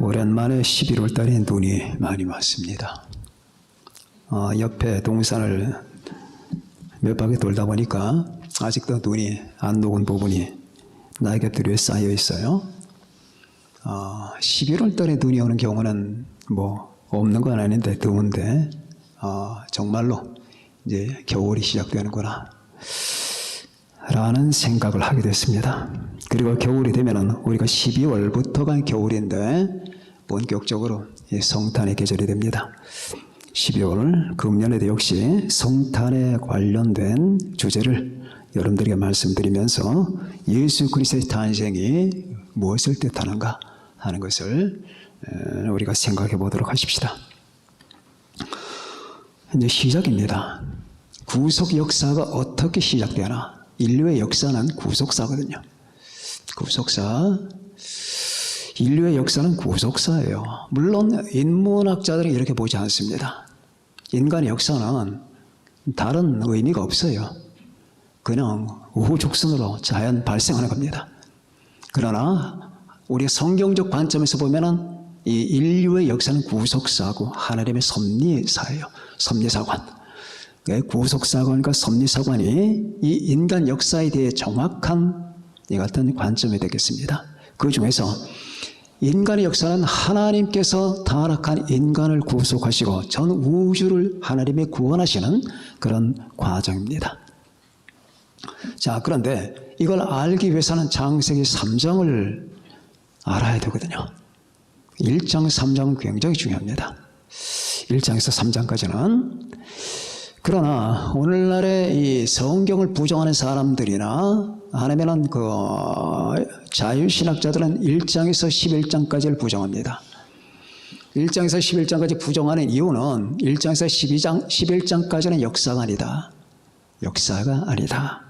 오랜만에 11월 달에 눈이 많이 왔습니다. 옆에 동산을 몇 바퀴 돌다 보니까 아직도 눈이 안 녹은 부분이 낙엽들 위에 쌓여 있어요. 11월 달에 눈이 오는 경우는 뭐 없는 건 아닌데 더운데 정말로 이제 겨울이 시작되는구나 라는 생각을 하게 됐습니다. 그리고 겨울이 되면은 우리가 12월부터가 겨울인데 본격적으로 성탄의 계절이 됩니다. 12월 금년에도 역시 성탄에 관련된 주제를 여러분들에게 말씀드리면서 예수 그리스도의 탄생이 무엇을 뜻하는가 하는 것을 우리가 생각해 보도록 하십시다. 이제 시작입니다. 구속 역사가 어떻게 시작되나? 인류의 역사는 구속사거든요. 구속사. 인류의 역사는 구속사예요. 물론 인문학자들은 이렇게 보지 않습니다. 인간의 역사는 다른 의미가 없어요. 그냥 우후죽순으로 자연 발생하는 겁니다. 그러나 우리 성경적 관점에서 보면은 이 인류의 역사는 구속사고 하나님의 섭리사예요. 섭리사관. 구속사관과 섭리사관이 이 인간 역사에 대해 정확한 이 같은 관점이 되겠습니다. 그 중에서 인간의 역사는 하나님께서 타락한 인간을 구속하시고 전 우주를 하나님이 구원하시는 그런 과정입니다. 자, 그런데 이걸 알기 위해서는 창세기 3장을 알아야 되거든요. 1장, 3장은 굉장히 중요합니다. 1장에서 3장까지는. 그러나 오늘날의 이 성경을 부정하는 사람들이나 아니면은 그 자유신학자들은 1장에서 11장까지를 부정합니다. 1장에서 11장까지 부정하는 이유는 1장에서 11장까지는 역사가 아니다. 역사가 아니다.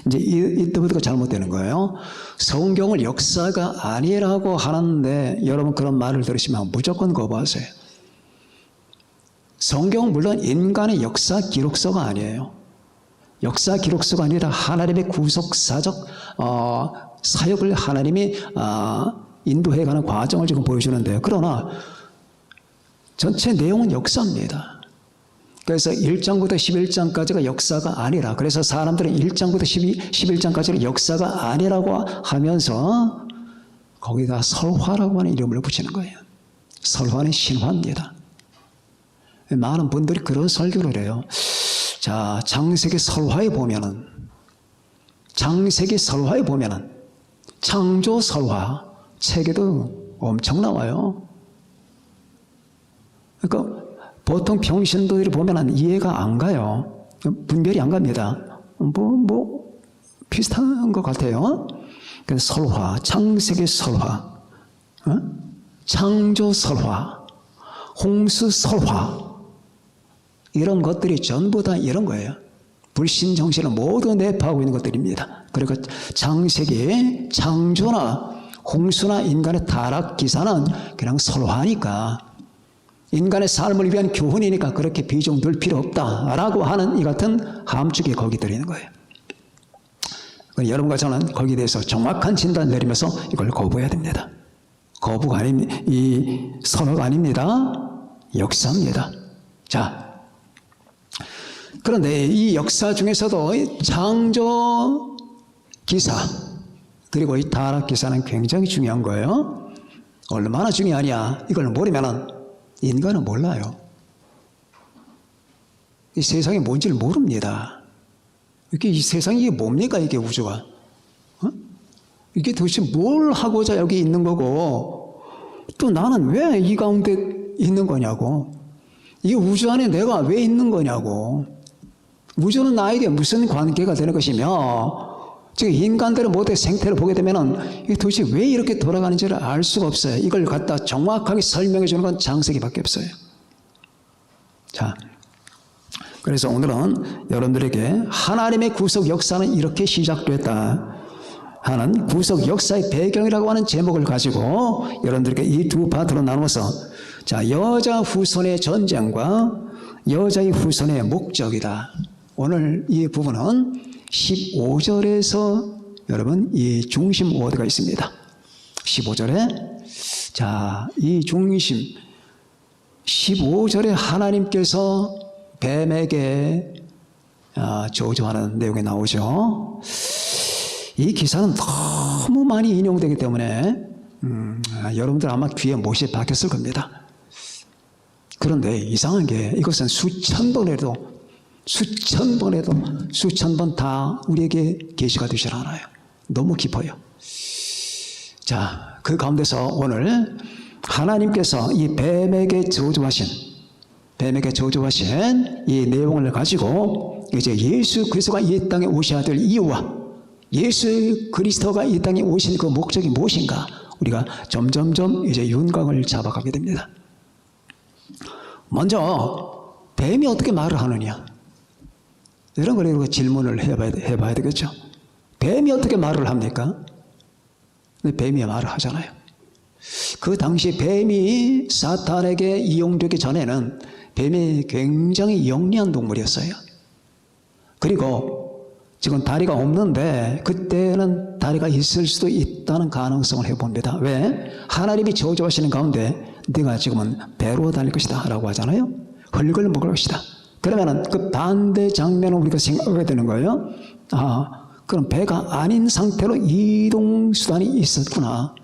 이제 이때부터가 잘못되는 거예요. 성경을 역사가 아니라고 하는데 여러분 그런 말을 들으시면 무조건 거부하세요. 성경은 물론 인간의 역사 기록서가 아니에요. 역사 기록서가 아니라 하나님의 구속사적 사역을 하나님이 인도해가는 과정을 지금 보여주는데요. 그러나 전체 내용은 역사입니다. 그래서 1장부터 11장까지가 역사가 아니라, 그래서 사람들은 1장부터 11장까지는 역사가 아니라고 하면서 거기다 설화라고 하는 이름을 붙이는 거예요. 설화는 신화입니다. 많은 분들이 그런 설교를 해요. 자, 창세기 설화에 보면은 창조 설화 책에도 엄청 나와요. 그러니까 보통 평신도들이 보면은 이해가 안 가요. 분별이 안 갑니다. 비슷한 것 같아요. 그래서 설화, 창세기 설화, 창조 설화, 홍수 설화, 이런 것들이 전부 다 이런 거예요. 불신 정신을 모두 내포하고 있는 것들입니다. 그러니까 창세기, 창조나 홍수나 인간의 타락 기사는 그냥 설화니까, 인간의 삶을 위한 교훈이니까 그렇게 비중 둘 필요 없다라고 하는 이 같은 함축이 거기 들어있는 거예요. 여러분과 저는 거기에 대해서 정확한 진단 내리면서 이걸 거부해야 됩니다. 거부가 아닙니다. 이 선언가 아닙니다. 역사입니다. 자, 그런데 이 역사 중에서도 창조 기사 그리고 이 타락 기사는 굉장히 중요한 거예요. 얼마나 중요하냐, 이걸 모르면은 인간은 몰라요. 이 세상이 뭔지를 모릅니다. 이게 이 세상이 이게 뭡니까, 이게 우주가? 이게 도대체 뭘 하고자 여기 있는 거고, 또 나는 왜 이 가운데 있는 거냐고, 이 우주 안에 내가 왜 있는 거냐고, 우주는 나에게 무슨 관계가 되는 것이며, 지금 인간들의 모든 생태를 보게 되면은 이게 도대체 왜 이렇게 돌아가는지를 알 수가 없어요. 이걸 갖다 정확하게 설명해 주는 건 창세기밖에 없어요. 자, 그래서 오늘은 여러분들에게 하나님의 구속 역사는 이렇게 시작됐다 하는 구속 역사의 배경이라고 하는 제목을 가지고 여러분들에게 이 두 파트로 나누어서, 자, 여자 후손의 전쟁과 여자의 후손의 목적이다. 오늘 이 부분은 15절에서 여러분 이 중심 워드가 있습니다. 15절에 자, 이 중심 15절에 하나님께서 뱀에게 저주하는 내용이 나오죠. 이 기사는 너무 많이 인용되기 때문에 여러분들 아마 귀에 못이 박혔을 겁니다. 그런데 이상한 게 이것은 수천 번 다 우리에게 계시가 되질 않아요. 너무 깊어요. 자, 그 가운데서 오늘 하나님께서 이 뱀에게 저주하신 이 내용을 가지고 이제 예수 그리스도가 이 땅에 오셔야 될 이유와 예수 그리스도가 이 땅에 오신 그 목적이 무엇인가 우리가 점점점 이제 윤곽을 잡아가게 됩니다. 먼저 뱀이 어떻게 말을 하느냐 이런 걸 우리가 질문을 해봐야 되겠죠. 뱀이 어떻게 말을 합니까? 근데 뱀이 말을 하잖아요. 그 당시 뱀이 사탄에게 이용되기 전에는 뱀이 굉장히 영리한 동물이었어요. 그리고 지금 다리가 없는데 그때는 다리가 있을 수도 있다는 가능성을 해봅니다. 왜? 하나님이 저주하시는 가운데 네가 지금은 배로 다닐 것이다 라고 하잖아요. 흙을 먹을 것이다. 그러면은 그 반대 장면을 우리가 생각하게 되는 거예요. 아, 그럼 배가 아닌 상태로 이동 수단이 있었구나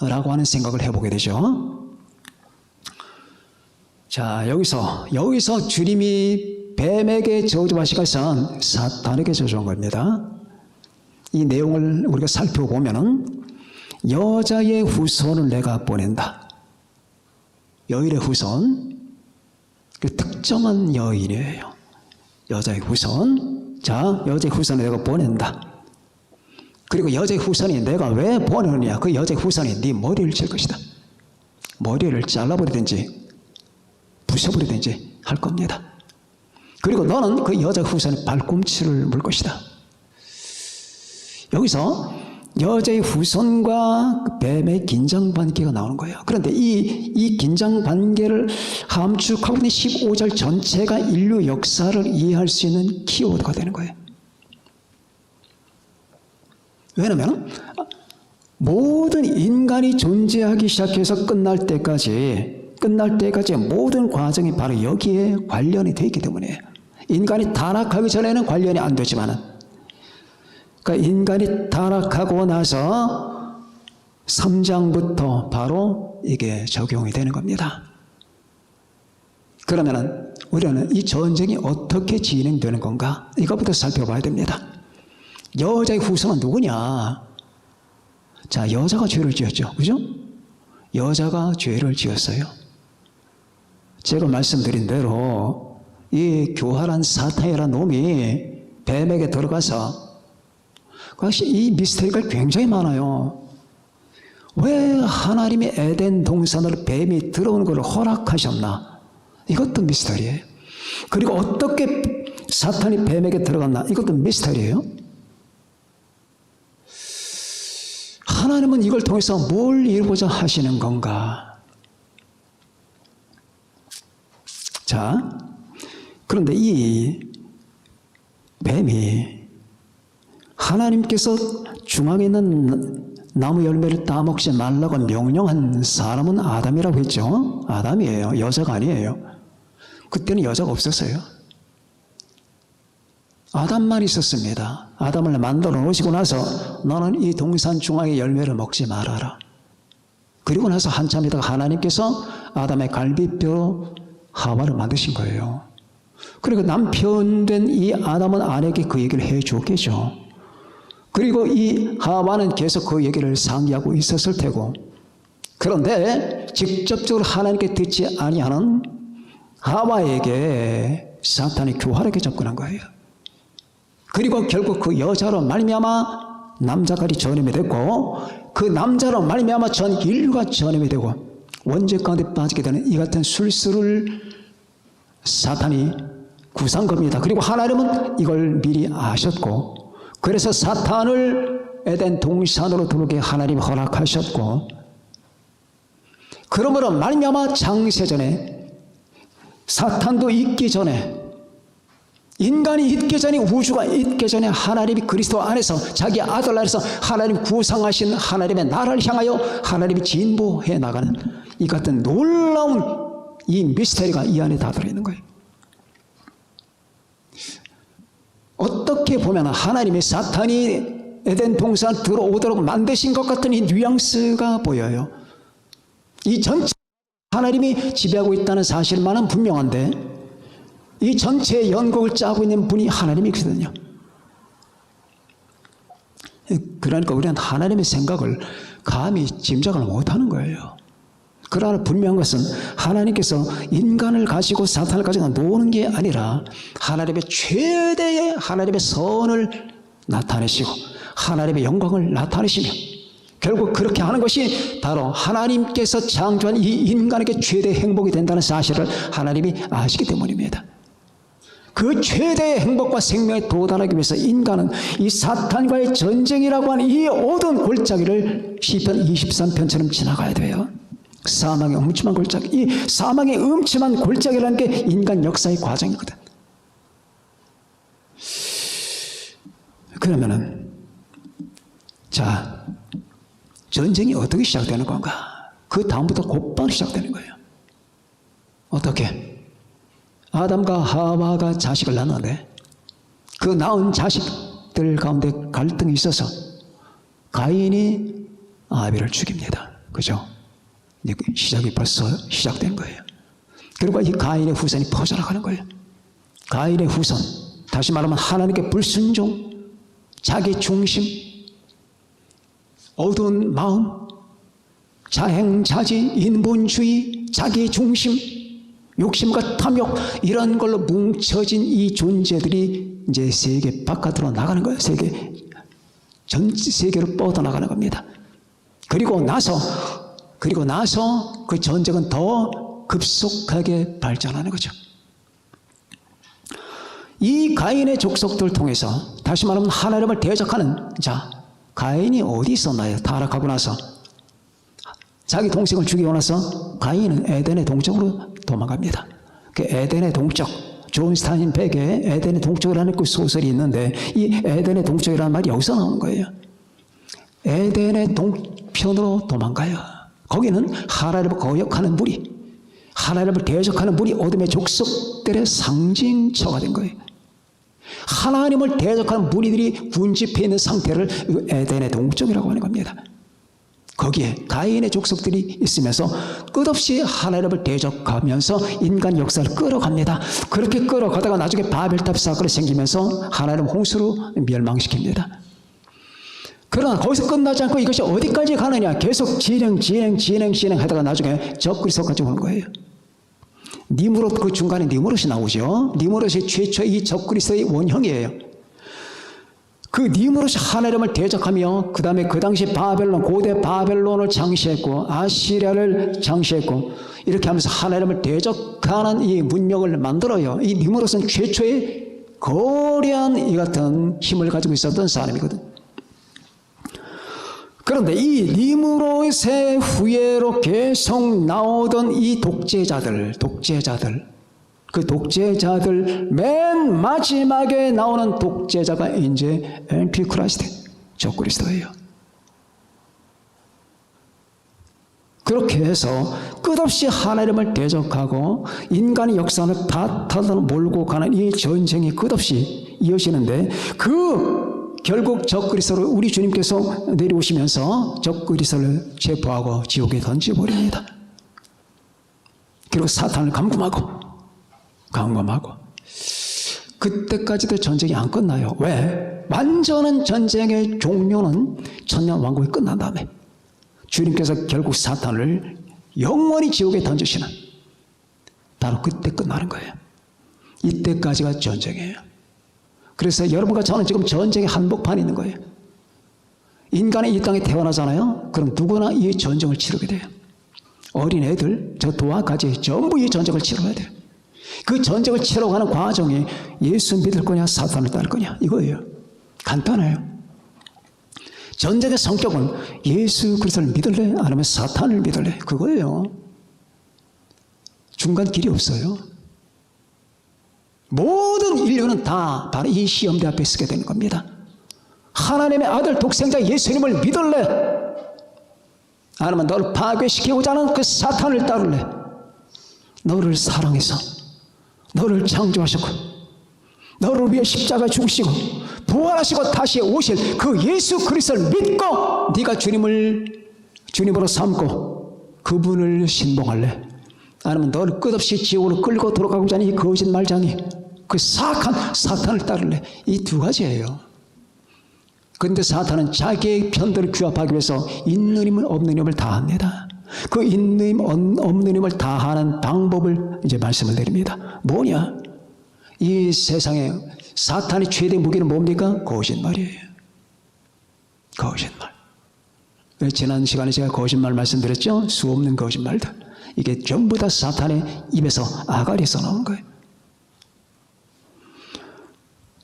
라고 하는 생각을 해보게 되죠. 자, 여기서 주님이 뱀에게 저주하신 것은 사탄에게 저주한 겁니다. 이 내용을 우리가 살펴보면은 여자의 후손을 내가 보낸다. 여인의 후손, 그 특정한 여인이에요. 여자의 후손. 자, 여자의 후손을 내가 보낸다. 그리고 여자의 후손이 내가 왜 보내느냐? 그 여자의 후손이 네 머리를 칠 것이다. 머리를 잘라버리든지 부숴버리든지 할 겁니다. 그리고 너는 그 여자 후손의 발꿈치를 물 것이다. 여기서 여자의 후손과 뱀의 긴장관계가 나오는 거예요. 그런데 이 긴장관계를 함축하고 있는 15절 전체가 인류 역사를 이해할 수 있는 키워드가 되는 거예요. 왜냐하면 모든 인간이 존재하기 시작해서 끝날 때까지 모든 과정이 바로 여기에 관련이 되어 있기 때문에 인간이 타락하기 전에는 관련이 안 되지만 그러니까 인간이 타락하고 나서 3장부터 바로 이게 적용이 되는 겁니다. 그러면은 우리는 이 전쟁이 어떻게 진행되는 건가? 이것부터 살펴봐야 됩니다. 여자의 후손은 누구냐? 자, 여자가 죄를 지었죠. 그죠? 여자가 죄를 지었어요. 제가 말씀드린 대로 이 교활한 사탄이라는 놈이 뱀에게 들어가서 이 미스터리가 굉장히 많아요. 왜 하나님이 에덴 동산으로 뱀이 들어오는 것을 허락하셨나? 이것도 미스터리예요. 그리고 어떻게 사탄이 뱀에게 들어갔나? 이것도 미스터리예요. 하나님은 이걸 통해서 뭘 이루고자 하시는 건가? 자, 그런데 이 뱀이 하나님께서 중앙에 있는 나무 열매를 따먹지 말라고 명령한 사람은 아담이라고 했죠. 아담이에요. 여자가 아니에요. 그때는 여자가 없었어요. 아담만 있었습니다. 아담을 만들어 놓으시고 나서 너는 이 동산 중앙의 열매를 먹지 말아라. 그리고 나서 한참 있다가 하나님께서 아담의 갈비뼈로 하와를 만드신 거예요. 그리고 남편 된 이 아담은 아내에게 그 얘기를 해 줬겠죠. 그리고 이 하와는 계속 그 얘기를 상기하고 있었을 테고, 그런데 직접적으로 하나님께 듣지 아니하는 하와에게 사탄이 교활하게 접근한 거예요. 그리고 결국 그 여자로 말미암아 남자까지 전염이 됐고, 그 남자로 말미암아 전 인류가 전염이 되고 원죄 가운데 빠지게 되는 이 같은 술수를 사탄이 구사한 겁니다. 그리고 하나님은 이걸 미리 아셨고, 그래서 사탄을 에덴 동산으로 들어오게 하나님이 허락하셨고, 그러므로 말미암아 창세전에 사탄도 있기 전에 인간이 있기 전에, 우주가 있기 전에 하나님이 그리스도 안에서 자기 아들 안에서 하나님 구상하신 하나님의 나라를 향하여 하나님이 진보해 나가는 이 같은 놀라운 이 미스터리가 이 안에 다 들어있는 거예요. 어떻게 보면 하나님이 사탄이 에덴 동산 들어오도록 만드신 것 같은 이 뉘앙스가 보여요. 이 전체 하나님이 지배하고 있다는 사실만은 분명한데 이 전체의 연극을 짜고 있는 분이 하나님이거든요. 그러니까 우리는 하나님의 생각을 감히 짐작을 못하는 거예요. 그러나 분명한 것은 하나님께서 인간을 가지고 사탄을 가지고 노는 게 아니라 하나님의 최대의 하나님의 선을 나타내시고 하나님의 영광을 나타내시며 결국 그렇게 하는 것이 바로 하나님께서 창조한 이 인간에게 최대의 행복이 된다는 사실을 하나님이 아시기 때문입니다. 그 최대의 행복과 생명에 도달하기 위해서 인간은 이 사탄과의 전쟁이라고 하는 이 어두운 골짜기를 시편 23편처럼 지나가야 돼요. 사망의 음침한 골짜기, 이 사망의 음침한 골짜기라는 게 인간 역사의 과정이거든. 그러면은 자, 전쟁이 어떻게 시작되는 건가? 그 다음부터 곧바로 시작되는 거예요. 어떻게? 아담과 하와가 자식을 낳았는데 그 낳은 자식들 가운데 갈등이 있어서 가인이 아벨을 죽입니다. 그죠? 시작이 벌써 시작된 거예요. 그리고 이 가인의 후손이 퍼져나가는 거예요. 가인의 후손, 다시 말하면 하나님께 불순종, 자기 중심, 어두운 마음, 자행자지, 인본주의, 자기 중심, 욕심과 탐욕, 이런 걸로 뭉쳐진 이 존재들이 이제 세계 바깥으로 나가는 거예요. 전 세계로 뻗어나가는 겁니다. 그리고 나서 그 전쟁은 더 급속하게 발전하는 거죠. 이 가인의 족속들을 통해서 다시 말하면 하나님을 대적하는 자, 가인이 어디 있었나요? 타락하고 나서 자기 동생을 죽이고 나서 가인은 에덴의 동쪽으로 도망갑니다. 그 에덴의 동쪽, 존 스타인백의 에덴의 동쪽이라는 그 소설이 있는데 이 에덴의 동쪽이라는 말이 여기서 나오는 거예요. 에덴의 동편으로 도망가요. 거기는 하나님을 거역하는 무리, 하나님을 대적하는 무리, 어둠의 족속들의 상징처가 된 거예요. 하나님을 대적하는 무리들이 군집해 있는 상태를 에덴의 동쪽이라고 하는 겁니다. 거기에 가인의 족속들이 있으면서 끝없이 하나님을 대적하면서 인간 역사를 끌어갑니다. 그렇게 끌어가다가 나중에 바벨탑 사건이 생기면서 하나님 홍수로 멸망시킵니다. 그러나 거기서 끝나지 않고 이것이 어디까지 가느냐, 계속 진행하다가 나중에 적그리스도까지 오는 거예요. 니무롯, 그 중간에 니무롯이 나오죠. 니무롯이 최초의 이 적그리스도의 원형이에요. 그 니무롯이 하나님을 대적하며 그 다음에 그 당시 바벨론, 고대 바벨론을 장시했고 아시리아를 장시했고 이렇게 하면서 하나님을 대적하는 이 문명을 만들어요. 이 니무롯은 최초의 거대한 이 같은 힘을 가지고 있었던 사람이거든. 그런데 이 니무롯의 후예로 계속 나오던 이 독재자들, 그 독재자들 맨 마지막에 나오는 독재자가 이제 엔티크라이스트, 적그리스도예요. 그렇게 해서 끝없이 하나님을 대적하고 인간의 역사를 바탕으로 몰고 가는 이 전쟁이 끝없이 이어지는데 결국 적그리스도를 우리 주님께서 내려오시면서 적그리스도를 체포하고 지옥에 던져버립니다. 그리고 사탄을 감금하고 그때까지도 전쟁이 안 끝나요. 왜? 완전한 전쟁의 종료는 천년왕국이 끝난 다음에 주님께서 결국 사탄을 영원히 지옥에 던지시는 바로 그때 끝나는 거예요. 이때까지가 전쟁이에요. 그래서 여러분과 저는 지금 전쟁의 한복판에 있는 거예요. 인간이 이 땅에 태어나잖아요. 그럼 누구나 이 전쟁을 치르게 돼요. 어린애들, 저 도화까지 전부 이 전쟁을 치러야 돼요. 그 전쟁을 치러가는 과정이 예수 믿을 거냐 사탄을 따를 거냐 이거예요. 간단해요. 전쟁의 성격은 예수 그리스도를 믿을래 아니면 사탄을 믿을래 그거예요. 중간 길이 없어요. 모든 인류는 다 바로 이 시험대 앞에 서게 되는 겁니다. 하나님의 아들 독생자 예수님을 믿을래? 아니면 너를 파괴시키고자 하는 그 사탄을 따를래? 너를 사랑해서 너를 창조하셨고 너를 위해 십자가에 죽으시고 부활하시고 다시 오실 그 예수 그리스도를 믿고 네가 주님으로 삼고 그분을 신봉할래? 아니면 너를 끝없이 지옥으로 끌고 돌아가고자 하는 이 거짓말장이 그 사악한 사탄을 따를래? 이 두 가지예요. 그런데 사탄은 자기의 편들을 규합하기 위해서 있는 힘을 없는 힘을 다합니다. 그 있는 힘 없는 힘을 다하는 방법을 이제 말씀을 드립니다. 뭐냐? 이 세상에 사탄의 최대 무기는 뭡니까? 거짓말이에요. 거짓말. 지난 시간에 제가 거짓말 말씀드렸죠? 수없는 거짓말들. 이게 전부 다 사탄의 입에서 아가리에서 나온 거예요.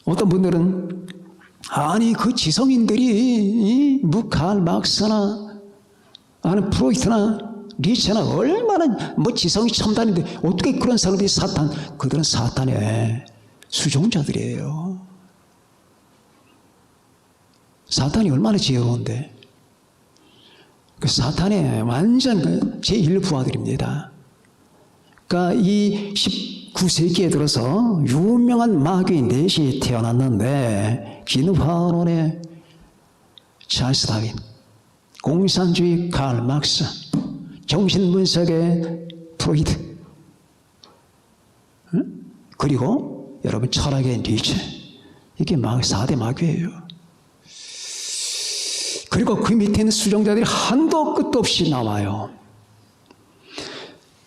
어떤 분들은 아니 그 지성인들이 칼 막스나 아니 프로이트나 니체나 얼마나 뭐 지성이 첨단인데 어떻게 그런 사람들이 그들은 사탄의 수종자들이에요. 사탄이 얼마나 지혜로운데 그 사탄의 완전 제1부하들입니다. 그러니까 이 19세기에 들어서 유명한 마귀 넷이 태어났는데 진화론의 찰스 다윈, 공산주의 칼 막스, 정신분석의 프로이드, 그리고 여러분 철학의 니체. 이게 4대 마귀예요. 그리고 그 밑에 있는 수종자들이 한도 끝도 없이 나와요.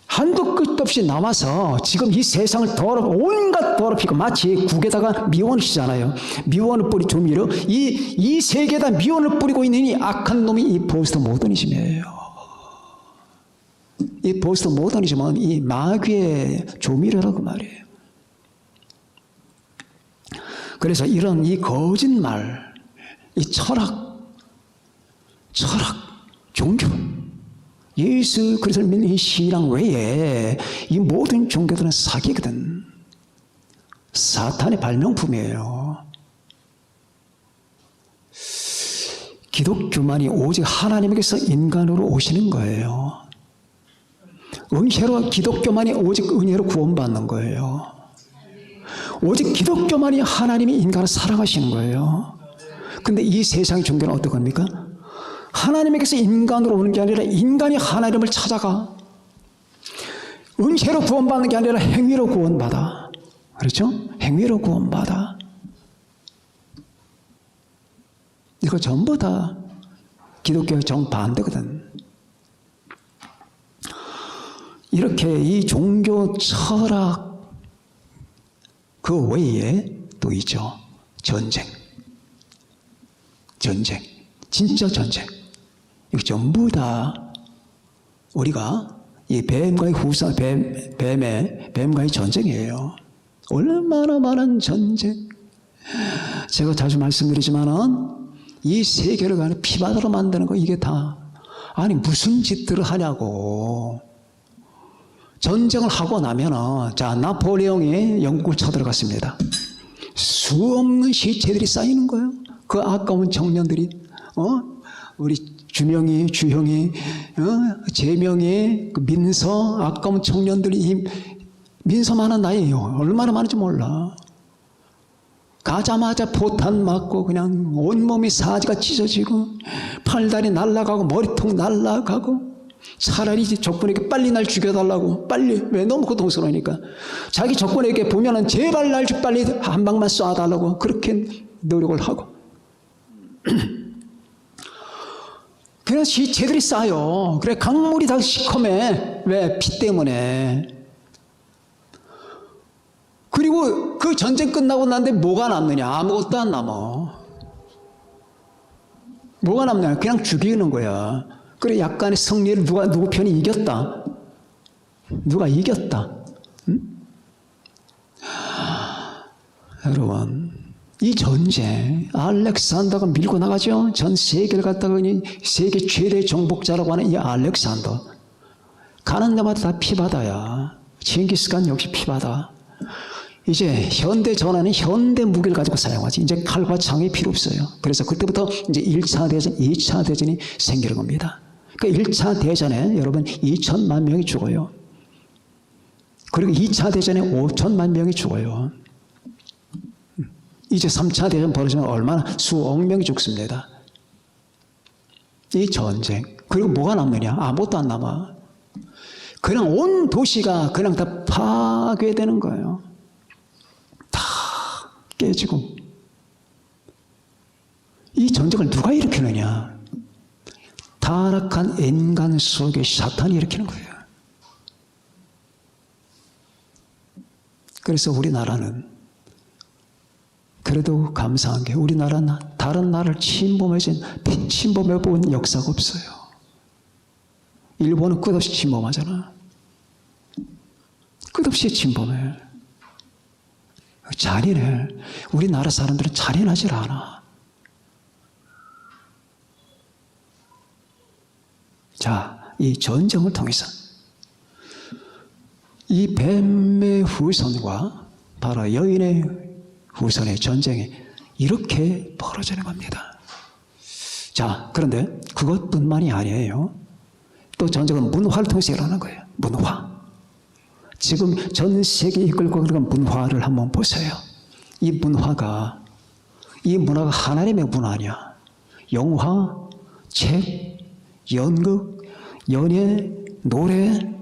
한도 끝도 없이 나와서 지금 이 세상을 온갖 더럽히고 마치 국에다가 미원을 치잖아요. 미원을 뿌리 조미료. 이 세계에다 미원을 뿌리고 있는 이 악한 놈이 이 포스트 모더니즘이에요. 이 포스트 모더니즘은 이 마귀의 조미료라고 말이에요. 그래서 이런 이 거짓말, 이 철학, 종교, 예수 그리스도를 믿는 이 신앙 외에 이 모든 종교들은 사기거든. 사탄의 발명품이에요. 기독교만이 오직 하나님에게서 인간으로 오시는 거예요. 은혜로 기독교만이 오직 은혜로 구원받는 거예요. 오직 기독교만이 하나님이 인간을 사랑하시는 거예요. 근데 이 세상 종교는 어떤 겁니까? 하나님에게서 인간으로 오는 게 아니라 인간이 하나님을 찾아가. 은혜로 구원받는 게 아니라 행위로 구원받아. 그렇죠? 행위로 구원받아. 이거 전부 다 기독교의 정반대거든. 이렇게 이 종교 철학 그 외에 또 있죠. 전쟁. 진짜 전쟁. 이거 전부 다 우리가 이 뱀과의 뱀과의 전쟁이에요. 얼마나 많은 전쟁. 제가 자주 말씀드리지만은 이 세계를 가는 피바다로 만드는 거 이게 다 아니 무슨 짓들을 하냐고. 전쟁을 하고 나면은 자 나폴레옹이 영국을 쳐들어갔습니다. 수없는 시체들이 쌓이는 거예요. 그 아까운 청년들이 우리 주형이 제명이 그 민서 아까운 청년들이 민서 많은 나이에요. 얼마나 많은지 몰라. 가자마자 포탄 맞고 그냥 온몸이 사지가 찢어지고 팔다리 날아가고 머리통 날아가고 차라리 적군에게 빨리 날 죽여달라고 빨리 왜 너무 고통스러우니까 자기 적군에게 보면은 제발 날 빨리 한 방만 쏴달라고 그렇게 노력을 하고 그냥 시체들이 쌓여. 그래 강물이 다 시커매. 왜? 피 때문에. 그리고 그 전쟁 끝나고 난데 뭐가 남느냐? 아무것도 안 남아. 뭐가 남냐? 그냥 죽이는 거야. 그래 약간의 승리를 누구 편이 이겼다. 누가 이겼다. 응? 여러분 이 전쟁 알렉산더가 밀고 나가죠. 전 세계를 갖다가 세계 최대 정복자라고 하는 이 알렉산더 가는 데마다 다 피바다야. 칭기스칸 역시 피바다. 이제 현대 전화는 현대 무기를 가지고 사용하지. 이제 칼과 창이 필요 없어요. 그래서 그때부터 이제 1차 대전, 2차 대전이 생기는 겁니다. 그러니까 1차 대전에 여러분 2천만 명이 죽어요. 그리고 2차 대전에 5천만 명이 죽어요. 이제 3차 대전 벌어지면 얼마나 수억 명이 죽습니다. 이 전쟁. 그리고 뭐가 남느냐? 아무것도 안 남아. 그냥 온 도시가 그냥 다 파괴되는 거예요. 다 깨지고. 이 전쟁을 누가 일으키느냐? 타락한 인간 속에 사탄이 일으키는 거예요. 그래서 우리나라는 그래도 감사한 게 우리나라는 다른 나라를 침범해본 역사가 없어요. 일본은 끝없이 침범하잖아. 끝없이 침범해. 잔인해. 우리나라 사람들은 잔인하지 않아. 자, 이 전쟁을 통해서 이 뱀의 후손과 바로 여인의 후손의 전쟁이 이렇게 벌어지는 겁니다. 자, 그런데 그것뿐만이 아니에요. 또 전쟁은 문화를 통해서 일어나는 거예요. 문화. 지금 전 세계 이끌고 가는 문화를 한번 보세요. 이 문화가 하나님의 문화냐? 영화, 책, 연극, 연예, 노래,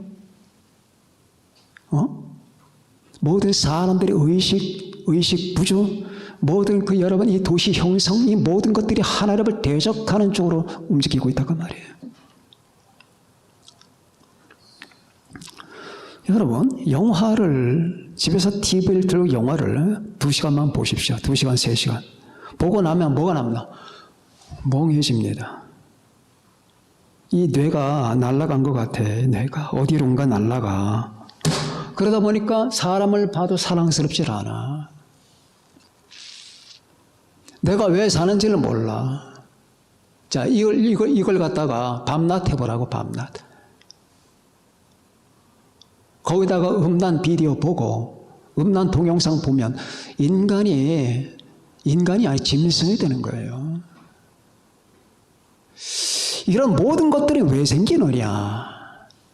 모든 사람들의 의식 부조, 모든 그 여러분 이 도시 형성, 이 모든 것들이 하나님을 대적하는 쪽으로 움직이고 있다고 말이에요. 여러분, 영화를 집에서 TV를 들고 영화를 2시간만 보십시오. 2시간, 3시간. 보고 나면 뭐가 남나? 멍해집니다. 이 뇌가 날아간 것 같아. 뇌가 어디론가 날아가. 그러다 보니까 사람을 봐도 사랑스럽지 않아. 내가 왜 사는지를 몰라. 자, 이걸 갖다가 밤낮 해보라고, 밤낮. 거기다가 음란 비디오 보고, 음란 동영상 보면 인간이 아니 짐승이 되는 거예요. 이런 모든 것들이 왜 생기느냐.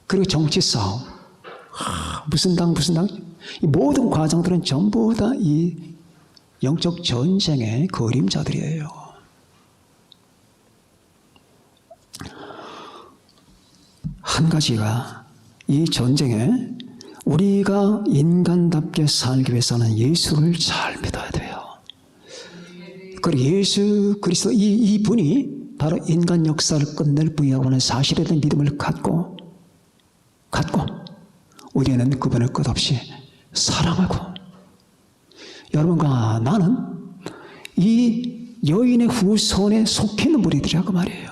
그리고 정치 싸움. 무슨 당. 이 모든 과정들은 전부 다 이 영적 전쟁의 그림자들이에요. 한 가지가 이 전쟁에 우리가 인간답게 살기 위해서는 예수를 잘 믿어야 돼요. 그리고 예수 그리스도 이분이 바로 인간 역사를 끝낼 분이라고 하는 사실에 대한 믿음을 갖고 우리는 그분을 끝없이 사랑하고, 여러분과 나는 이 여인의 후손에 속해 있는 무리들이라고 말이에요.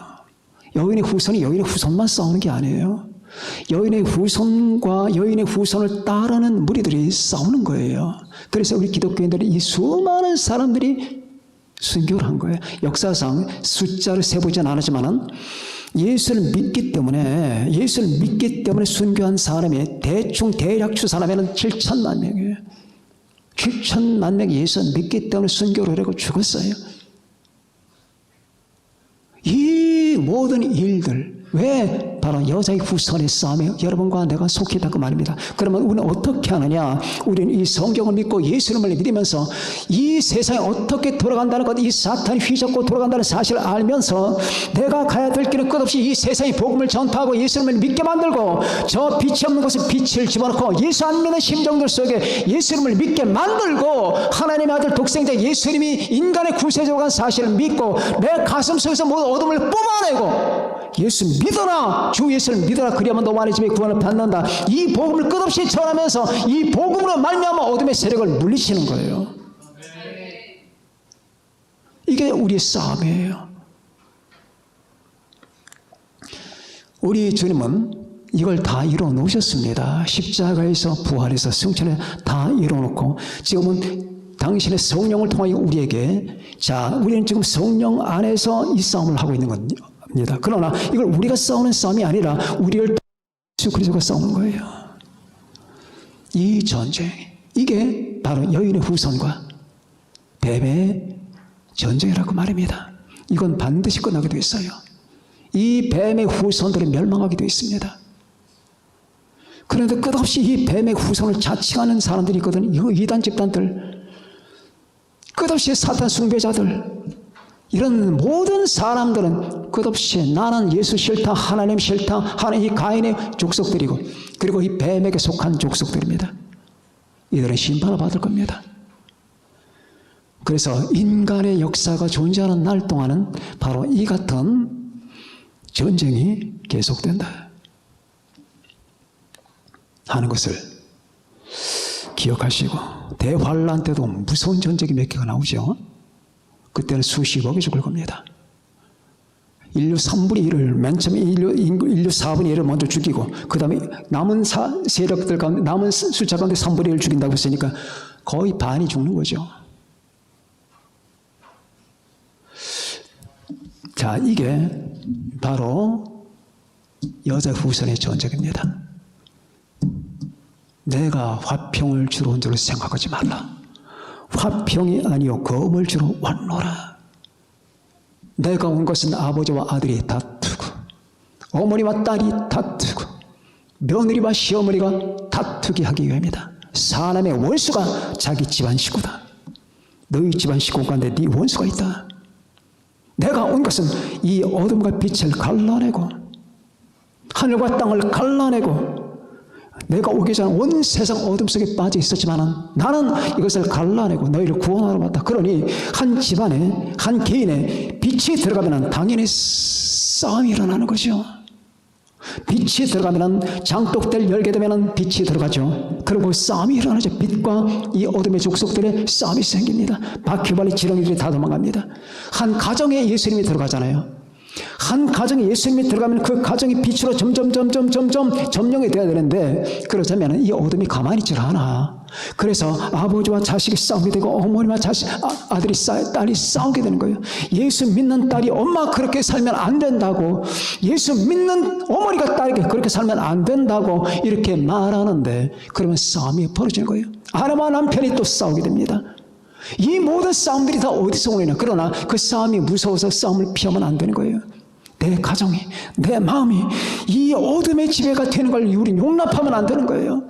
여인의 후손이 여인의 후손만 싸우는 게 아니에요. 여인의 후손과 여인의 후손을 따르는 무리들이 싸우는 거예요. 그래서 우리 기독교인들이 이 수많은 사람들이 순교를 한 거예요. 역사상 숫자를 세보진 않았지만은 예수를 믿기 때문에 순교한 사람이 대략 추산하면 7천만 명이에요. 7천만 명이 예수를 믿기 때문에 순교를 하고 죽었어요. 이 모든 일들, 왜 바로 여자의 후손의 싸움에 여러분과 내가 속해 있다고 말입니다. 그러면 우리는 어떻게 하느냐? 우리는 이 성경을 믿고 예수님을 믿으면서 이 세상에 어떻게 돌아간다는 것, 이 사탄이 휘젓고 돌아간다는 사실을 알면서 내가 가야 될 길은 끝없이 이 세상의 복음을 전파하고 예수님을 믿게 만들고, 저 빛이 없는 곳에 빛을 집어넣고 예수 안 믿는 심정들 속에 예수님을 믿게 만들고, 하나님의 아들 독생자 예수님이 인간의 구세주로 간 사실을 믿고 내 가슴 속에서 모든 어둠을 뽑아내고 예수 믿어라, 주 예수를 믿어라, 그리하면 너만의 집에 구원을 받는다. 이 복음을 끝없이 전하면서 이 복음으로 말미암아 어둠의 세력을 물리치는 거예요. 이게 우리의 싸움이에요. 우리 주님은 이걸 다 이루어 놓으셨습니다. 십자가에서 부활해서 승천에 다 이루어 놓고 지금은 당신의 성령을 통하여 우리에게, 자, 우리는 지금 성령 안에서 이 싸움을 하고 있는 겁니다. 그러나 이걸 우리가 싸우는 싸움이 아니라 우리를 예수 그리스도가 싸우는 거예요. 이 전쟁, 이게 바로 여인의 후손과 뱀의 전쟁이라고 말입니다. 이건 반드시 끝나게 되어 있어요. 이 뱀의 후손들은 멸망하게 되어 있습니다. 그런데 끝없이 이 뱀의 후손을 자칭하는 사람들이 있거든요. 이거 이단 집단들, 끝없이 사탄 숭배자들, 이런 모든 사람들은 끝없이 나는 예수 싫다, 하나님 싫다 하는 이 가인의 족속들이고, 그리고 이 뱀에게 속한 족속들입니다. 이들은 심판을 받을 겁니다. 그래서 인간의 역사가 존재하는 날 동안은 바로 이 같은 전쟁이 계속된다 하는 것을 기억하시고, 대환란 때도 무서운 전쟁이 몇 개가 나오죠. 그때는 수십억이 죽을 겁니다. 인류 3분의 1을, 맨 처음에 인류 4분의 1을 먼저 죽이고, 그 다음에 남은 세력들 가운데, 남은 숫자 가운데 3분의 1을 죽인다고 했으니까 거의 반이 죽는 거죠. 자, 이게 바로 여자 후손의 전쟁입니다. 내가 화평을 주러 온 줄로 생각하지 말라. 화평이 아니요 검을 주러 왔노라. 내가 온 것은 아버지와 아들이 다투고, 어머니와 딸이 다투고, 며느리와 시어머니가 다투게 하기 위함이다. 사람의 원수가 자기 집안 식구다. 너희 집안 식구 가운데 네 원수가 있다. 내가 온 것은 이 어둠과 빛을 갈라내고 하늘과 땅을 갈라내고, 내가 오기 전 온 세상 어둠 속에 빠져 있었지만은 나는 이것을 갈라내고 너희를 구원하러 왔다. 그러니 한 집안에, 한 개인의 빛이 들어가면 당연히 싸움이 일어나는 거죠. 빛이 들어가면, 장독대를 열게 되면 빛이 들어가죠. 그리고 싸움이 일어나죠. 빛과 이 어둠의 족속들의 싸움이 생깁니다. 바퀴벌레 지렁이들이 다 도망갑니다. 한 가정에 예수님이 들어가잖아요. 한 가정에 예수님이 들어가면 그 가정이 빛으로 점점 점령이 돼야 되는데, 그러자면 이 어둠이 가만히 있질 않아. 그래서 아버지와 자식이 싸우게 되고, 어머니와 아들이 딸이 싸우게 되는 거예요. 예수 믿는 딸이 엄마 그렇게 살면 안 된다고, 예수 믿는 어머니가 딸에게 그렇게 살면 안 된다고 이렇게 말하는데, 그러면 싸움이 벌어지는 거예요. 아내와 남편이 또 싸우게 됩니다. 이 모든 싸움들이 다 어디서 오느냐. 그러나 그 싸움이 무서워서 싸움을 피하면 안 되는 거예요. 내 가정이, 내 마음이 이 어둠의 지배가 되는 걸 우리는 용납하면 안 되는 거예요.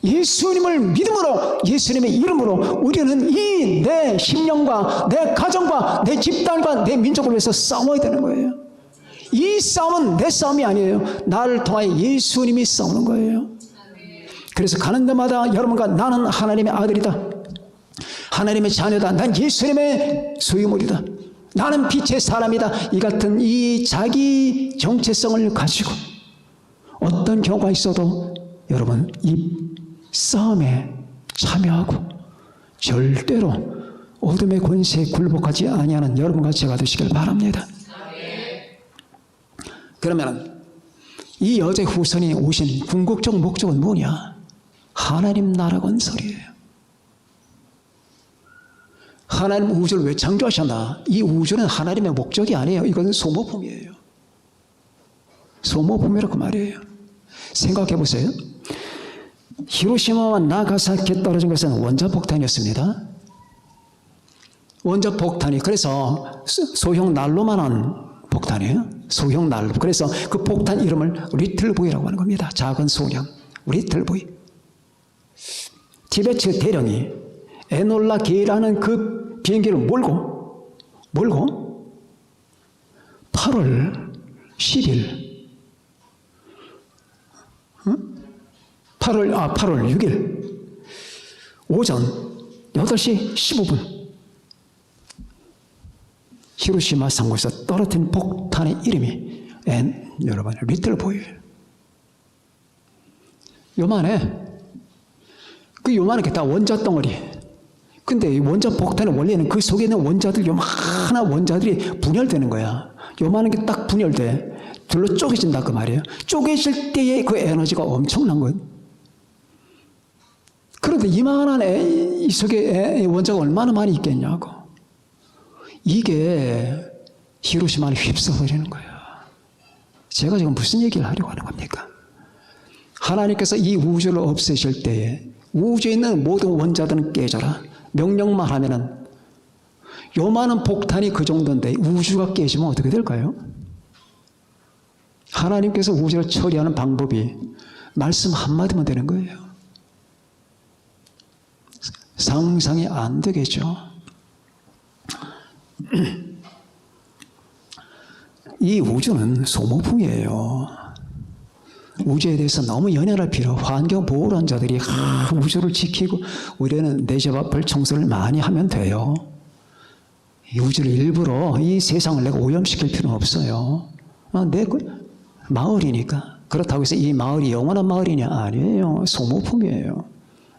예수님을 믿음으로, 예수님의 이름으로 우리는 이 내 심령과 내 가정과 내 집단과 내 민족을 위해서 싸워야 되는 거예요. 이 싸움은 내 싸움이 아니에요. 나를 통하여 예수님이 싸우는 거예요. 그래서 가는 데마다 여러분과 나는 하나님의 아들이다, 하나님의 자녀다, 난 예수님의 소유물이다, 나는 빛의 사람이다, 이 같은 이 자기 정체성을 가지고 어떤 경우가 있어도 여러분 이 싸움에 참여하고 절대로 어둠의 권세에 굴복하지 아니하는 여러분과 제가 되시길 바랍니다. 그러면 이 여자의 후손이 오신 궁극적 목적은 뭐냐? 하나님 나라 건설이에요. 하나님 우주를 왜 창조하셨나? 이 우주는 하나님의 목적이 아니에요. 이건 소모품이에요. 소모품이라고 말이에요. 생각해 보세요. 히로시마와 나가사키에 떨어진 것은 원자폭탄이었습니다. 원자폭탄이, 그래서 소형 난로만한 폭탄이에요. 소형 난로. 그래서 그 폭탄 이름을 리틀보이라고 하는 겁니다. 작은 소형, 리틀보이. 티베트 대령이 에놀라 게이라는 그 비행기를 몰고 8월 10일 8월 6일 오전 8시 15분 히로시마 상공에서 떨어뜨린 폭탄의 이름이 여러분 리틀보이예요. 요만해. 그 요만하게 다 원자 덩어리. 근데 원자 폭탄은 원래는 그 속에 있는 원자들, 요만한 원자들이 분열되는 거야. 요만한 게 딱 분열돼. 둘로 쪼개진다 그 말이에요. 쪼개질 때의 그 에너지가 엄청난 거예요. 그런데 이만한 이 속에 원자가 얼마나 많이 있겠냐고. 이게 히로시마를 휩쓸어버리는 거예요. 제가 지금 무슨 얘기를 하려고 하는 겁니까? 하나님께서 이 우주를 없애실 때에 우주에 있는 모든 원자들은 깨져라. 명령만 하면은 요만한 폭탄이 그 정도인데 우주가 깨지면 어떻게 될까요? 하나님께서 우주를 처리하는 방법이 말씀 한마디면 되는 거예요. 상상이 안 되겠죠. 이 우주는 소모품이에요. 우주에 대해서 너무 연연할 필요, 환경보호를 한 자들이 우주를 지키고 우리는 내 집 앞을 청소를 많이 하면 돼요. 이 우주를 일부러 이 세상을 내가 오염시킬 필요는 없어요. 내 마을이니까. 그렇다고 해서 이 마을이 영원한 마을이냐? 아니에요. 소모품이에요.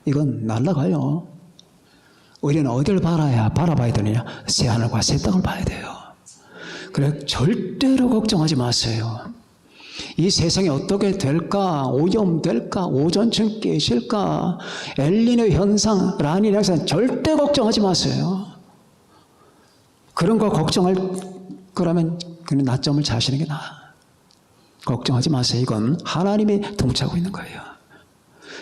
이건 날아가요. 우리는 어디를 바라봐야 되느냐? 새하늘과 새 땅을 봐야 돼요. 그래, 절대로 걱정하지 마세요. 이 세상이 어떻게 될까? 오염될까? 오존층 깨질까? 엘니뇨 현상, 라니냐 현상 절대 걱정하지 마세요. 그런 거 걱정할 거라면 그냥 낮잠을 자시는 게 나아. 걱정하지 마세요. 이건 하나님이 통치하고 있는 거예요.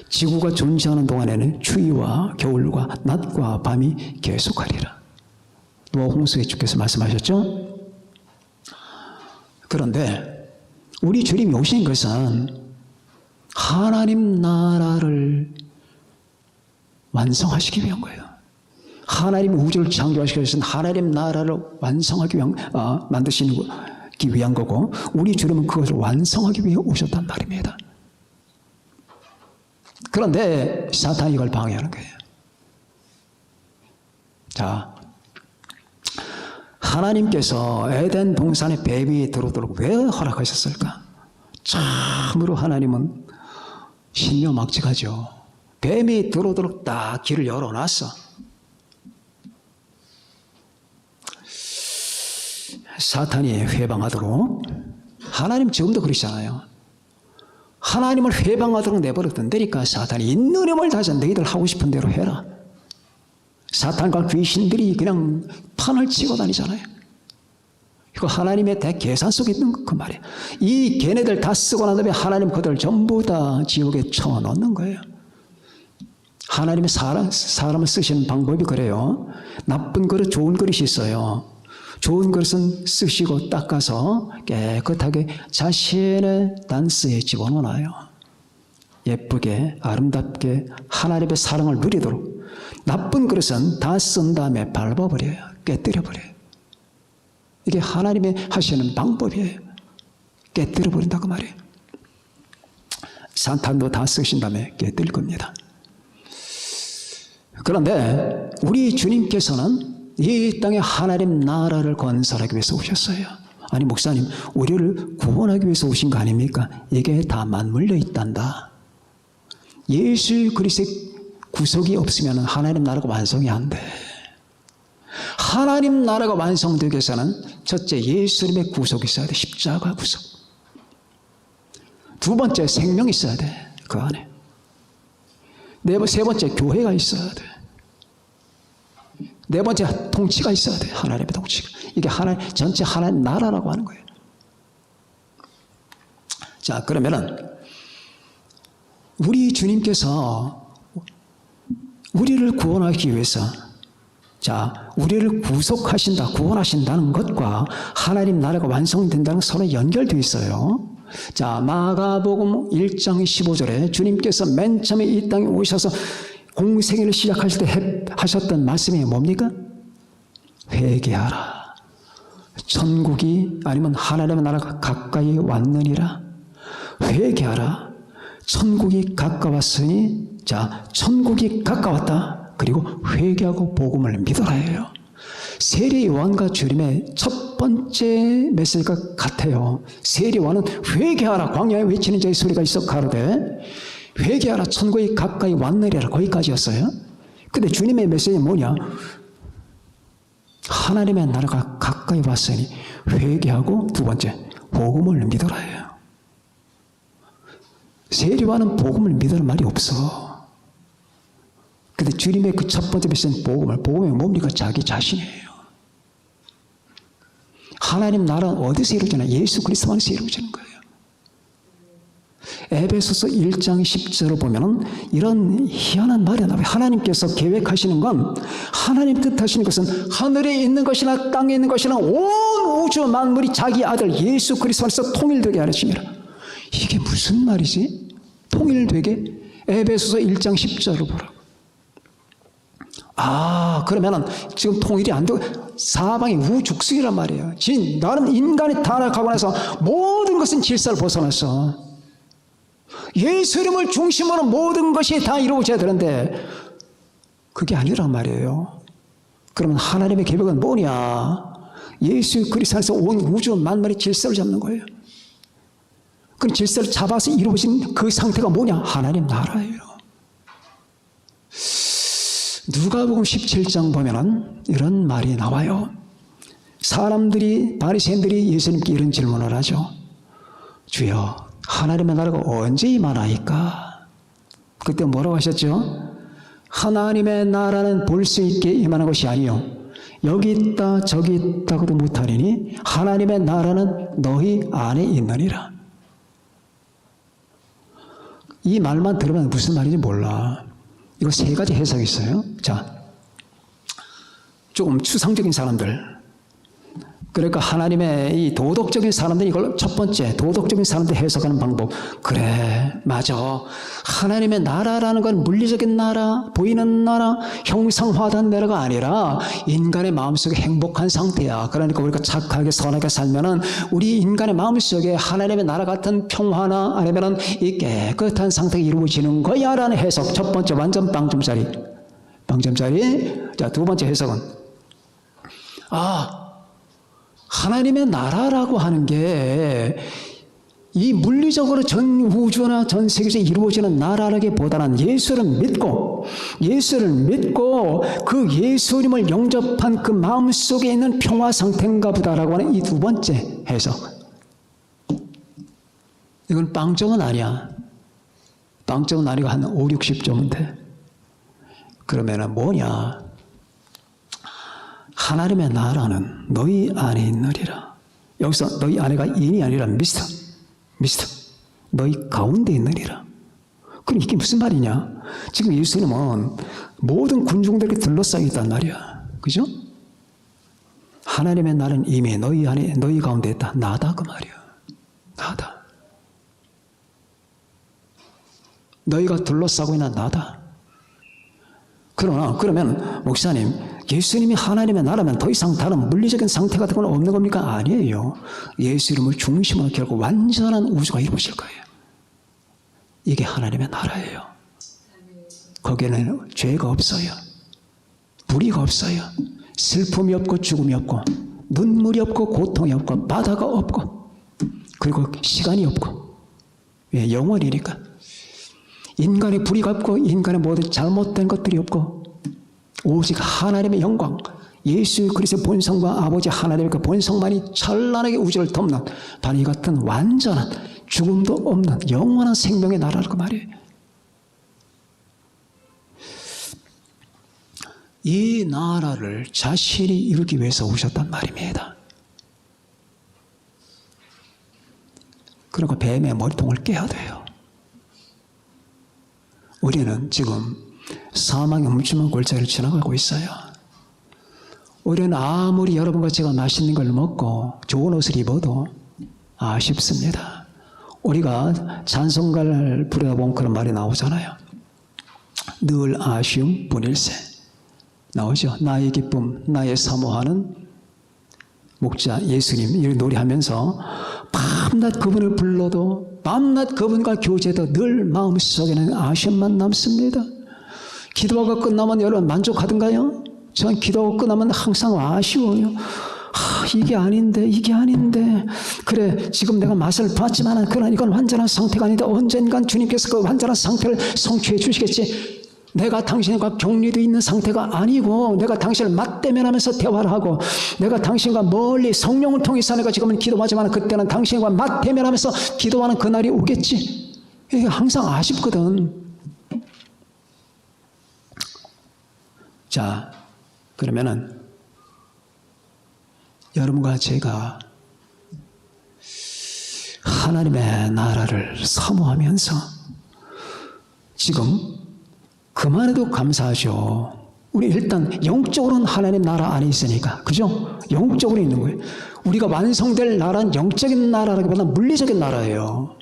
지구가 존재하는 동안에는 추위와 겨울과 낮과 밤이 계속하리라. 노아 홍수에 주께서 말씀하셨죠? 그런데 우리 주님이 오신 것은 하나님 나라를 완성하시기 위한 거예요. 하나님 우주를 창조하시기 위해서는 하나님 나라를 완성하기 위한, 만드시기 위한 거고, 우리 주님은 그것을 완성하기 위해 오셨단 말입니다. 그런데 사탄이 이걸 방해하는 거예요. 자, 하나님께서 에덴 동산에 뱀이 들어오도록 왜 허락하셨을까? 참으로 하나님은 신묘막측하죠. 뱀이 들어오도록 딱 길을 열어놨어. 사탄이 회방하도록. 하나님 지금도 그러시잖아요. 하나님을 회방하도록 내버려둔다니까. 사탄이 있는 힘을 다해서 너희들 하고 싶은 대로 해라. 사탄과 귀신들이 그냥 판을 치고 다니잖아요. 이거 하나님의 대계산 속에 있는 그 말이에요. 이 걔네들 다 쓰고 난 다음에 하나님 그들 전부 다 지옥에 쳐넣는 거예요. 하나님의 사람을 쓰시는 방법이 그래요. 나쁜 그릇, 좋은 그릇이 있어요. 좋은 그릇은 쓰시고 닦아서 깨끗하게 자신의 단스에 집어넣어놔요. 예쁘게 아름답게 하나님의 사랑을 누리도록. 나쁜 그릇은 다 쓴 다음에 밟아버려요. 깨뜨려버려요. 이게 하나님의 하시는 방법이에요. 깨뜨려버린다고 말이에요. 사탄도 다 쓰신 다음에 깨뜨릴 겁니다. 그런데 우리 주님께서는 이 땅에 하나님 나라를 건설하기 위해서 오셨어요. 아니 목사님, 우리를 구원하기 위해서 오신 거 아닙니까? 이게 다 맞물려 있단다. 예수 그리스도의 구속이 없으면 하나님 나라가 완성이 안 돼. 하나님 나라가 완성되기 위해서는 첫째 예수님의 구속이 있어야 돼. 십자가 구속. 두 번째 생명이 있어야 돼. 그 안에. 세 번째 교회가 있어야 돼. 네 번째 통치가 있어야 돼. 하나님의 통치가. 이게 전체 하나님 나라라고 하는 거예요. 자, 그러면은 우리 주님께서 우리를 구원하기 위해서, 자, 우리를 구속하신다, 구원하신다는 것과 하나님 나라가 완성된다는 것 서로 연결되어 있어요. 자, 마가복음 1장 15절에 주님께서 맨 처음에 이 땅에 오셔서 공생애를 시작하실 때 하셨던 말씀이 뭡니까? 회개하라. 천국이 아니면 하나님의 나라가 가까이 왔느니라. 회개하라. 천국이 가까웠으니, 자, 천국이 가까웠다. 그리고 회개하고 복음을 믿어라예요. 세례 요한과 주님의 첫 번째 메시지가 같아요. 세례 요한은 회개하라, 광야에 외치는 자의 소리가 있어 가로되 회개하라, 천국이 가까이 왔느니라, 거기까지였어요. 근데 주님의 메시지는 뭐냐? 하나님의 나라가 가까이 왔으니 회개하고 두 번째 복음을 믿어라예요. 세례 요한은 복음을 믿으라는 말이 없어. 근데 주님의 그 첫 번째 메시지는 복음이 뭡니까? 자기 자신이에요. 하나님 나라는 어디서 이루어지나? 예수 그리스도 안에서 이루어지는 거예요. 에베소서 1장 10절을 보면은 이런 희한한 말이 나와요. 하나님께서 계획하시는 건, 하나님 뜻하시는 것은 하늘에 있는 것이나 땅에 있는 것이나 온 우주 만물이 자기 아들 예수 그리스도 안에서 통일되게 하십니다. 이게 무슨 말이지? 통일되게? 에베소서 1장 10절을 보라고. 그러면은 지금 통일이 안 되고 사방이 우죽순이란 말이에요. 나는 인간이 타락하고 나서 모든 것은 질서를 벗어났어. 예수 이름을 중심으로 모든 것이 다 이루어져야 되는데 그게 아니란 말이에요. 그러면 하나님의 계획은 뭐냐? 예수 그리스도 안에서 온 우주 만물의 질서를 잡는 거예요. 그 질서를 잡아서 이루어진 그 상태가 뭐냐? 하나님 나라예요. 누가복음 17장 보면은 이런 말이 나와요. 바리새인들이 예수님께 이런 질문을 하죠. 주여, 하나님의 나라가 언제 임하나이까? 그때 뭐라고 하셨죠? 하나님의 나라는 볼 수 있게 임하는 것이 아니요 여기 있다 저기 있다고도 못하리니 하나님의 나라는 너희 안에 있느니라. 이 말만 들으면 무슨 말인지 몰라. 이거 세 가지 해석이 있어요. 자, 조금 추상적인 사람들, 그러니까 하나님의 이 도덕적인 사람들이 이걸 첫 번째 도덕적인 사람들이 해석하는 방법. 그래, 맞아. 하나님의 나라라는 건 물리적인 나라, 보이는 나라, 형상화된 나라가 아니라 인간의 마음속에 행복한 상태야. 그러니까 우리가 착하게 선하게 살면은 우리 인간의 마음속에 하나님의 나라 같은 평화나 아니면은 이 깨끗한 상태가 이루어지는 거야라는 해석. 첫 번째 완전 빵점짜리. 자, 두 번째 해석은 하나님의 나라라고 하는 게 이 물리적으로 전 우주나 전 세계에서 이루어지는 나라라기보다는 예수를 믿고 그 예수님을 영접한 그 마음속에 있는 평화 상태인가 보다라고 하는 이 두 번째 해석. 이건 빵점은 아니야. 빵점은 아니고 한 5, 60점은 돼. 그러면은 뭐냐? 하나님의 나라는 너희 안에 있느리라. 여기서 너희 안에가 인이 아니라 미스터. 너희 가운데 있느리라. 그럼 이게 무슨 말이냐? 지금 예수님은 모든 군중들에게 둘러싸여 있단 말이야. 그죠? 하나님의 나라는 이미 너희 안에, 너희 가운데 있다. 나다 그 말이야. 나다. 너희가 둘러싸고 있는 나다. 그러면 목사님, 예수님이 하나님의 나라면 더 이상 다른 물리적인 상태 같은 건 없는 겁니까? 아니에요. 예수 이름을 중심으로 결국 완전한 우주가 이루어질 거예요. 이게 하나님의 나라예요. 거기에는 죄가 없어요. 불의가 없어요. 슬픔이 없고 죽음이 없고 눈물이 없고 고통이 없고 바다가 없고 그리고 시간이 없고 영원이니까 인간의 불의가 없고 인간의 모든 잘못된 것들이 없고 오직 하나님의 영광, 예수 그리스도의 본성과 아버지 하나님의 그 본성만이 찬란하게 우주를 덮는 바로 이 같은 완전한 죽음도 없는 영원한 생명의 나라라고 말이에요. 이 나라를 자신이 이루기 위해서 오셨단 말입니다. 그리고 뱀의 머리통을 깨야 돼요. 우리는 지금 사망의 멈춤한 골짜기를 지나가고 있어요. 우리는 아무리 여러분과 제가 맛있는 걸 먹고 좋은 옷을 입어도 아쉽습니다. 우리가 찬송가를 부르다 보면 그런 말이 나오잖아요. 늘 아쉬움 뿐일세. 나오죠. 나의 기쁨, 나의 사모하는 목자 예수님 이렇게 노래하면서 밤낮 그분을 불러도 밤낮 그분과 교제도 늘 마음속에는 아쉬움만 남습니다. 기도가 끝나면 여러분 만족하던가요? 전 기도가 끝나면 항상 아쉬워요. 이게 아닌데 그래 지금 내가 맛을 봤지만 그러나 이건 완전한 상태가 아닌데 언젠간 주님께서 그 완전한 상태를 성취해 주시겠지. 내가 당신과 격리되어 있는 상태가 아니고 내가 당신을 맞대면하면서 대화를 하고 내가 당신과 멀리 성령을 통해서 내가 지금은 기도하지만 그때는 당신과 맞대면하면서 기도하는 그날이 오겠지. 이게 항상 아쉽거든. 자, 그러면은 여러분과 제가 하나님의 나라를 사모하면서 지금 그만해도 감사하죠. 우리 일단 영적으로는 하나님 나라 안에 있으니까, 그죠? 영적으로 있는 거예요. 우리가 완성될 나라는 영적인 나라라기보다 물리적인 나라예요.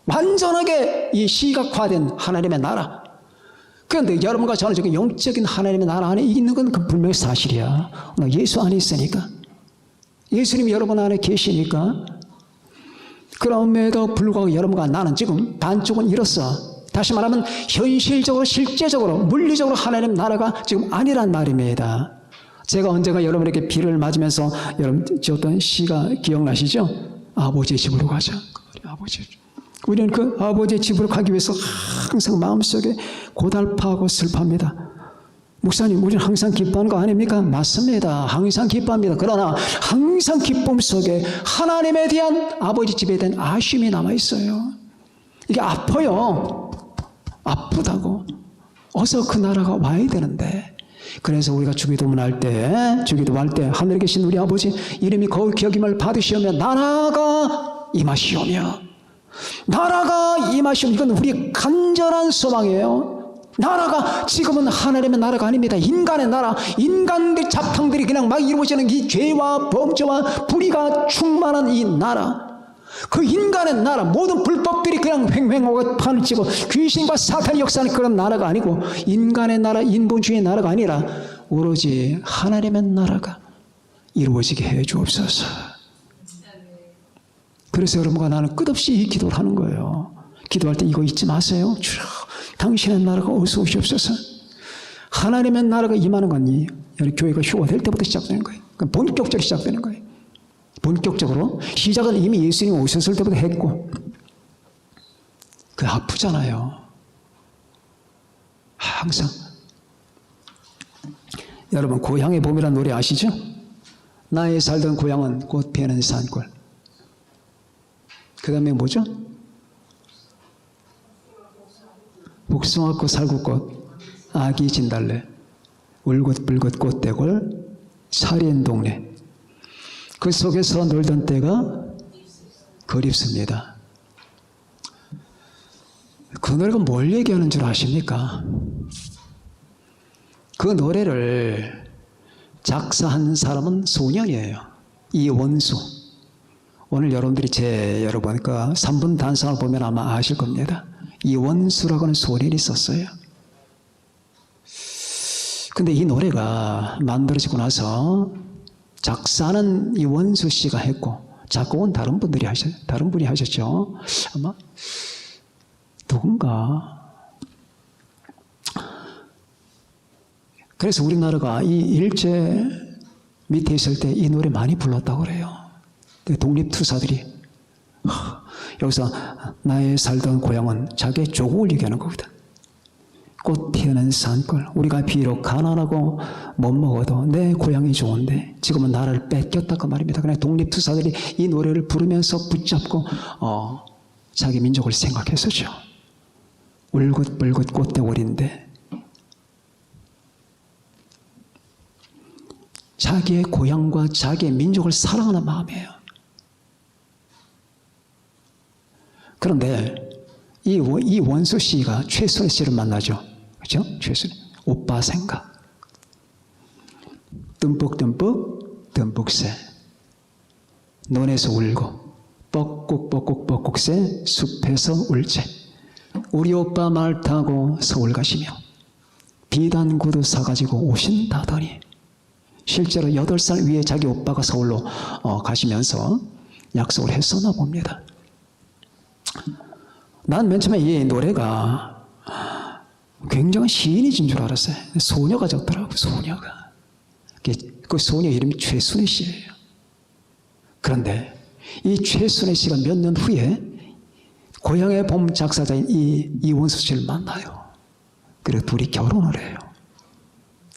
완전하게 이 시각화된 하나님의 나라. 그런데 여러분과 저는 지금 영적인 하나님의 나라 안에 있는 건 그 분명히 사실이야. 예수 안에 있으니까. 예수님이 여러분 안에 계시니까. 그럼에도 불구하고 여러분과 나는 지금 반쪽은 잃었어. 다시 말하면 현실적으로 실제적으로 물리적으로 하나님 나라가 지금 아니란 말입니다. 제가 언젠가 여러분에게 비를 맞으면서 여러분 지었던 시가 기억나시죠? 아버지의 집으로 가자. 아버지. 우리는 그 아버지의 집으로 가기 위해서 항상 마음속에 고달파하고 슬퍼합니다. 목사님, 우리는 항상 기뻐하는 거 아닙니까? 맞습니다. 항상 기뻐합니다. 그러나 항상 기쁨 속에 하나님에 대한 아버지 집에 대한 아쉬움이 남아있어요. 이게 아파요. 아프다고. 어서 그 나라가 와야 되는데. 그래서 우리가 주기도문할 때, 주기도할 때 하늘에 계신 우리 아버지 이름이 거룩히 여김을 받으시오며 나라가 임하시오며, 나라가 임하시오며, 이건 우리의 간절한 소망이에요. 나라가 지금은 하나님의 나라가 아닙니다. 인간의 나라, 인간들 잡탕들이 그냥 막 이루어지는 이 죄와 범죄와 불의가 충만한 이 나라, 그 인간의 나라, 모든 불법들이 그냥 횡행하고 판을 치고 귀신과 사탄이 역사하는 그런 나라가 아니고, 인간의 나라, 인본주의의 나라가 아니라 오로지 하나님의 나라가 이루어지게 해 주옵소서. 그래서 여러분과 나는 끝없이 이 기도를 하는 거예요. 기도할 때 이거 잊지 마세요. 주여, 당신의 나라가 어서 오시옵소서. 하나님의 나라가 임하는 건 교회가 휴거될 때부터 시작되는 거예요. 본격적으로 시작되는 거예요. 본격적으로 시작은 이미 예수님이 오셨을 때부터 했고, 그 아프잖아요. 항상. 여러분 고향의 봄이라는 노래 아시죠? 나의 살던 고향은 꽃 피는 산골. 그 다음에 뭐죠? 복숭아꽃, 살구꽃, 아기 진달래, 울긋불긋 꽃대골, 사리엔 동네. 그 속에서 놀던 때가 그립습니다. 그 노래가 뭘 얘기하는 줄 아십니까? 그 노래를 작사한 사람은 소년이에요. 이원수. 오늘 여러분들이 여러분 그 3분 단상을 보면 아마 아실 겁니다. 이원수라고 하는 소년이 있었어요. 근데 이 노래가 만들어지고 나서 작사는 이원수 씨가 했고 작곡은 다른 분이 하셨죠. 아마 누군가. 그래서 우리나라가 이 일제 밑에 있을 때 이 노래 많이 불렀다고 그래요. 독립투사들이 여기서 나의 살던 고향은 자기의 조국을 얘기하는 거거든. 꽃 피우는 산골. 우리가 비록 가난하고 못 먹어도 내 고향이 좋은데 지금은 나라를 뺏겼다고 말입니다. 그냥 독립투사들이 이 노래를 부르면서 붙잡고 자기 민족을 생각했었죠. 울긋불긋 꽃대골인데 자기의 고향과 자기의 민족을 사랑하는 마음이에요. 그런데 이 원수 씨가 최순애 씨를 만나죠. 그렇죠? 최순애. 오빠 생각. 듬뿍 새. 논에서 울고 뻑꾹 새 숲에서 울채. 우리 오빠 말 타고 서울 가시며 비단 구두 사가지고 오신다더니 실제로 8살 위에 자기 오빠가 서울로 가시면서 약속을 했었나 봅니다. 난 맨 처음에 이 노래가 굉장한 시인이신 줄 알았어요. 소녀가 적더라고요. 소녀가. 그 소녀 이름이 최순애 씨예요. 그런데 이 최순애 씨가 몇 년 후에 고향의 봄 작사자인 이원수 씨를 만나요. 그리고 둘이 결혼을 해요.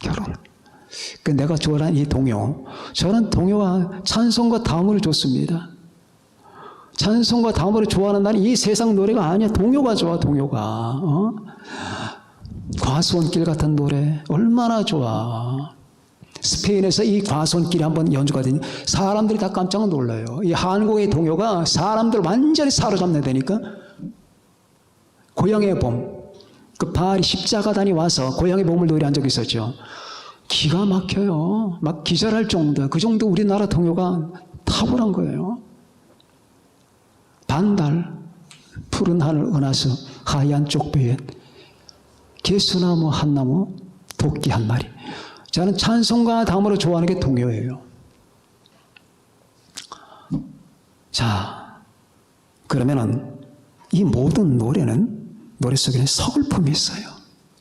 결혼을. 내가 좋아하는 이 동요, 저는 동요와 찬송과 다음으로 좋습니다. 찬송과 다음으로 좋아하는 나는 이 세상 노래가 아니야. 동요가 좋아. 동요가. 과수원길 같은 노래 얼마나 좋아. 스페인에서 이 과손길이 한번 연주가 되니 사람들이 다 깜짝 놀라요. 이 한국의 동요가 사람들 완전히 사로잡게 되니까 고향의 봄, 그 바알이 십자가단이 와서 고향의 봄을 노래한 적이 있었죠. 기가 막혀요. 막 기절할 정도, 그 정도 우리나라 동요가 탁월한 거예요. 반달, 푸른 하늘 은하수, 하얀 쪽배에 개수나무 한 나무, 도끼 한 마리. 저는 찬송가 다음으로 좋아하는 게 동요예요. 자, 그러면은 이 모든 노래 속에는 서글픔이 있어요.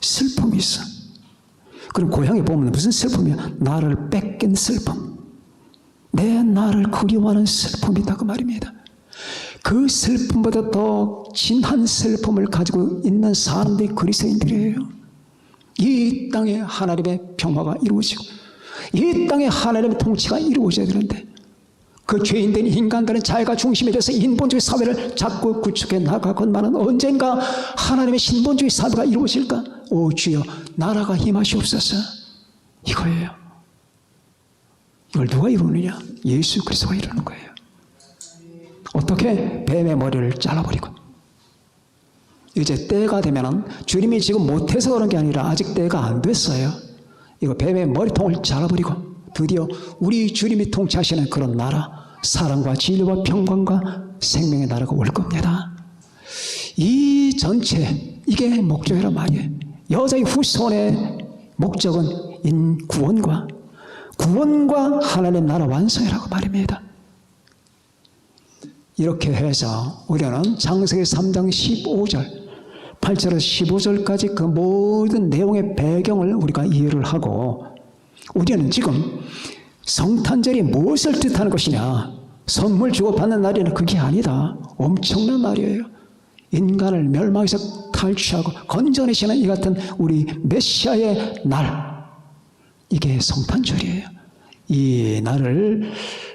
슬픔이 있어. 그럼 고향에 보면 무슨 슬픔이야? 나를 뺏긴 슬픔. 내 나를 그리워하는 슬픔이 있다 그 말입니다. 그 슬픔보다 더 진한 슬픔을 가지고 있는 사람들이 그리스도인들이에요. 이 땅에 하나님의 평화가 이루어지고 이 땅에 하나님의 통치가 이루어져야 되는데 그 죄인된 인간들은 자기가 중심이 돼서 인본주의 사회를 자꾸 구축해 나가건만은 언젠가 하나님의 신본주의 사회가 이루어질까? 오 주여 나라가 임하시옵소서. 이거예요. 이걸 누가 이루느냐? 예수 그리스도가 이루는 거예요. 어떻게? 뱀의 머리를 잘라버리고. 이제 때가 되면은 주님이 지금 못해서 그런 게 아니라 아직 때가 안 됐어요. 이거 뱀의 머리통을 잘라버리고 드디어 우리 주님이 통치하시는 그런 나라, 사랑과 진리와 평강과 생명의 나라가 올 겁니다. 이 전체 이게 목적이란 말이에요. 여자의 후손의 목적은 구원과 하나님의 나라 완성이라고 말입니다. 이렇게 해서 우리는 창세기 3장 15절 8절에서 15절까지 그 모든 내용의 배경을 우리가 이해를 하고 우리는 지금 성탄절이 무엇을 뜻하는 것이냐? 선물 주고받는 날에는 그게 아니다. 엄청난 날이에요. 인간을 멸망에서 탈취하고 건져내시는 이 같은 우리 메시아의 날, 이게 성탄절이에요. 이 날을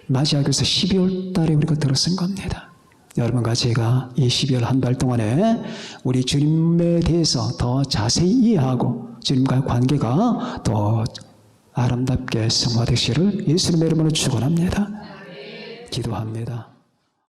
맞이하기 위해서 12월 달에 우리가 들어선 겁니다. 여러분과 제가 이 12월 한 달 동안에 우리 주님에 대해서 더 자세히 이해하고 주님과의 관계가 더 아름답게 성화되시기를 예수님의 이름으로 축원합니다. 기도합니다.